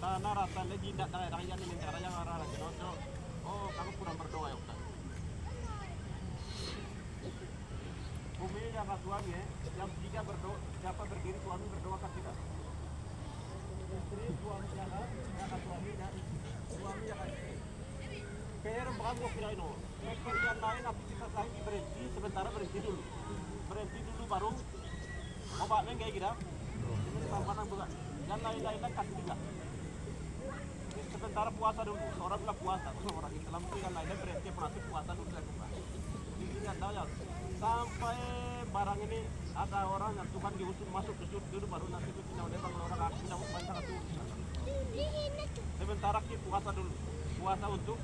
Karena rasanya jinak dari yang ini cara yang arah lagi nojo. Oh, kamu kurang berdoa ya, Ustaz. Bumi yang suami yang tiga berdoa, siapa berdiri suami berdoa kan tidak. Istri suami jalan, yang suami dan suami yang istri. Per bangun kira ini. Pekerjaan lain aktivitas lain berhenti sementara berhenti dulu. Berhenti dulu baru obatnya kayak gitu. Ini tampanan bukan. Yang lain-lain kan tidak. Sementara puasa dulu, orang bilang puasa, orang Islam itu yang lainnya berhenti berarti puasa dulu lakukan. Intinya tahu ya, sampai barang ini ada orang yang Tuhan diusung masuk ke surga dulu baru nanti itu tidak ada orang aku tidak mau banyak itu. Sementara kita puasa dulu, puasa untuk